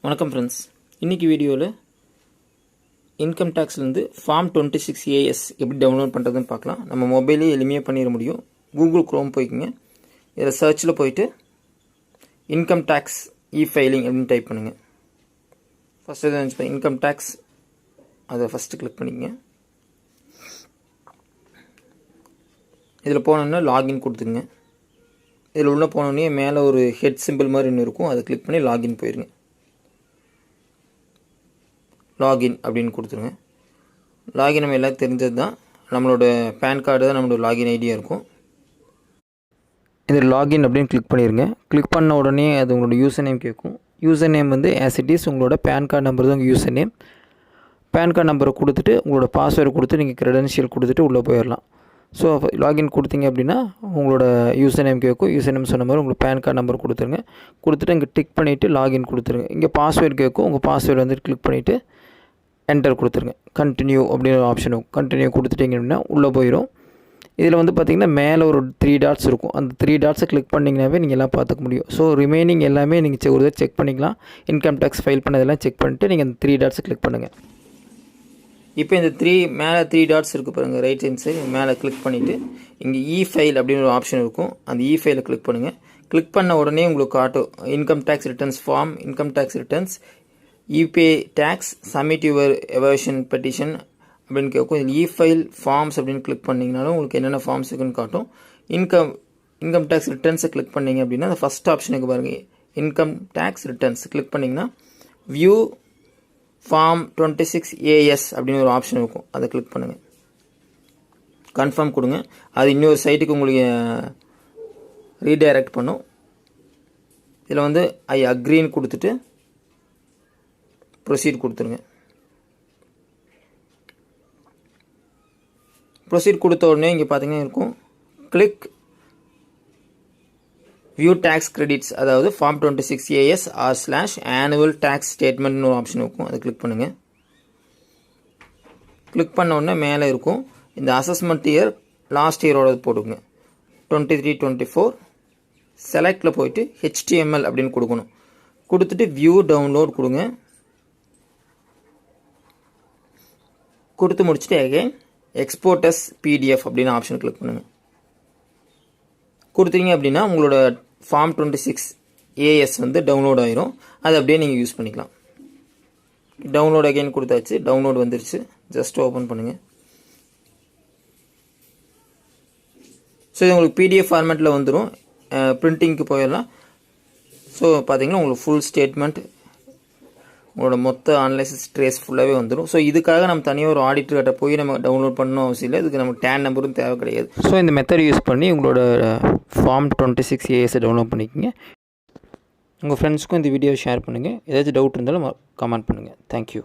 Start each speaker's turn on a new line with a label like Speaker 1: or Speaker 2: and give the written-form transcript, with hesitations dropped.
Speaker 1: வணக்கம் ஃப்ரெண்ட்ஸ். இன்றைக்கி வீடியோவில் இன்கம் டேக்ஸ்லேருந்து ஃபார்ம் 26AS எப்படி டவுன்லோட் பண்ணுறதுன்னு பார்க்கலாம். நம்ம மொபைலே எளிமையாக பண்ணிட முடியும். கூகுள் க்ரோம் போய்க்குங்க. இதில் சர்ச்சில் போயிட்டு இன்கம் டேக்ஸ் ஃபைலிங் அப்படின்னு டைப் பண்ணுங்கள். ஃபஸ்ட்டு எதாவது இன்கம் டேக்ஸ் அதை ஃபஸ்ட்டு கிளிக் பண்ணிக்கங்க. இதில் போனோன்னா லாகின் கொடுத்துங்க. இதில் உள்ளே போனோடனே மேலே ஒரு ஹெட் சிம்பிள் மாதிரி ஒன்று இருக்கும், அதை கிளிக் பண்ணி லாகின் போயிருங்க. லாகின் அப்படின்னு கொடுத்துருங்க. லாகின் நம்ம எல்லாம் தெரிஞ்சது தான். நம்மளோட பேன் கார்டு தான் நம்மளோட லாகின் ஐடியா இருக்கும். இதில் லாகின் அப்படின்னு கிளிக் பண்ணிடுங்க. கிளிக் பண்ண உடனே அது உங்களோட யூசர் நேம் கேட்கும். யூசர் நேம் வந்து ஆஸ் இட் இஸ் உங்களோட பேன் கார்டு நம்பர் தான் உங்கள் யூசர் நேம். பேன் கார்டு நம்பரை கொடுத்துட்டு உங்களோட பாஸ்வேர்டு கொடுத்து நீங்கள் க்ரெடென்ஷியல் கொடுத்துட்டு உள்ளே போயிடலாம். ஸோ லாகின் கொடுத்தீங்க அப்படின்னா உங்களோட யூசர் நேம் கேட்கும். யூசர் நேம் சொன்ன மாதிரி உங்களுக்கு பேன் கார்டு நம்பர் கொடுத்துருங்க. கொடுத்துட்டு இங்கே டிக் பண்ணிவிட்டு லாகின் கொடுத்துருங்க. இங்கே பாஸ்வேர்டு கேட்கும். உங்கள் பாஸ்வேர்டு வந்து கிளிக் பண்ணிவிட்டு என்டர் கொடுத்துருங்க. கண்டினியூ அப்படின்னு ஒரு ஆப்ஷன் இருக்கும். கண்டினியூ கொடுத்துட்டிங்க அப்படின்னா உள்ளே போயிடும். இதில் வந்து பார்த்திங்கன்னா மேலே ஒரு 3 டாட்ஸ் இருக்கும். அந்த 3 டாட்ஸை கிளிக் பண்ணிங்கனாவே நீங்கள் எல்லாம் பார்த்துக்க முடியும். ஸோ ரிமைனிங் எல்லாமே நீங்கள் ஒரு செக் பண்ணிக்கலாம். இன்கம் டேக்ஸ் ஃபைல் பண்ணதெல்லாம் செக் பண்ணிவிட்டு நீங்கள் அந்த 3 டாட்ஸை கிளிக் பண்ணுங்கள். இப்போ இந்த மேலே 3 டாட்ஸ் இருக்குது பாருங்கள், ரைட் ஹேண்ட் சைடு மேலே கிளிக் பண்ணிவிட்டு இங்கே ஃபைல் அப்படின்னு ஒரு ஆப்ஷன் இருக்கும். அந்த ஃபைலை கிளிக் பண்ணுங்கள். கிளிக் பண்ண உடனே உங்களுக்கு காட்டும் income tax returns form, income tax returns, pay tax, submit your evasion petition அப்படின்னு கேட்கும். இதில் ஃபைல் ஃபார்ம்ஸ் அப்படின்னு கிளிக் பண்ணிங்கனாலும் உங்களுக்கு என்னென்ன ஃபார்ம்ஸ் இருக்குன்னு காட்டும். இன்கம் டேக்ஸ் ரிட்டர்ன்ஸை கிளிக் பண்ணிங்க அப்படின்னா அந்த ஃபஸ்ட் ஆப்ஷனுக்கு பாருங்கள், இன்கம் டேக்ஸ் ரிட்டர்ன்ஸ் கிளிக் பண்ணிங்கன்னா வியூ ஃபார்ம் 26AS அப்படின்னு ஒரு ஆப்ஷன் இருக்கும். அதை கிளிக் பண்ணுங்கள். கன்ஃபார்ம் கொடுங்க. அது இன்னொரு சைட்டுக்கு உங்களுக்கு ரீடைரக்ட் பண்ணும். இதில் வந்து ஐ அக்ரின்னு கொடுத்துட்டு ப்ரொசீட் கொடுத்துருங்க. ப்ரொசீட் கொடுத்த உடனே இங்கே பார்த்தீங்கன்னா இருக்கும் கிளிக் வியூ டேக்ஸ் கிரெடிட்ஸ், அதாவது ஃபார்ம் 26AS /annual டேக்ஸ் ஸ்டேட்மெண்ட்னு ஒரு ஆப்ஷன் இருக்கும். அதை கிளிக் பண்ணுங்கள். கிளிக் பண்ண உடனே மேலே இருக்கும் இந்த அசஸ்மெண்ட் இயர் லாஸ்ட் இயரோட போட்டுக்குங்க 23-24. செலக்டில் போயிட்டு HTML அப்படின்னு கொடுக்கணும். கொடுத்துட்டு வியூ டவுன்லோட் கொடுங்க. கொடுத்து முடிச்சுட்டு அகைன் எக்ஸ்போர்ட் அஸ் PDF அப்படின்னு ஆப்ஷன் கிளிக் பண்ணுங்கள். கொடுத்தீங்க அப்படின்னா உங்களோட ஃபார்ம் 26AS வந்து டவுன்லோட் ஆயிரும். அதை அப்படியே நீங்கள் யூஸ் பண்ணிக்கலாம். டவுன்லோட் அகைன் கொடுத்தாச்சு. டவுன்லோட் வந்துருச்சு. ஜஸ்ட் ஓப்பன் பண்ணுங்கள். ஸோ இது உங்களுக்கு PDF ஃபார்மேட்டில் வந்துடும். பிரிண்டிங்க்கு போயிடலாம். ஸோ பார்த்தீங்கன்னா உங்களுக்கு ஃபுல் ஸ்டேட்மெண்ட், உங்களோட மொத்த அனலைசிஸ் ட்ரேஸ் ஃபுல்லாகவே வந்துடும். ஸோ இதுக்காக நம்ம தனியாக ஒரு ஆடிட்டர்கிட்ட போய் நம்ம டவுன்லோட் பண்ணணும் அவசியம் இல்லை. இதுக்கு நமக்கு டேன் நம்பரும் தேவை கிடையாது. ஸோ இந்த மெத்தட் யூஸ் பண்ணி உங்களோட ஃபார்ம் 26AS டவுன்லோட் பண்ணிக்கோங்க. உங்கள் ஃப்ரெண்ட்ஸ்க்கும் இந்த வீடியோவை ஷேர் பண்ணுங்கள். ஏதாச்சும் டவுட் இருந்தாலும் கமெண்ட் பண்ணுங்கள். தேங்க்யூ.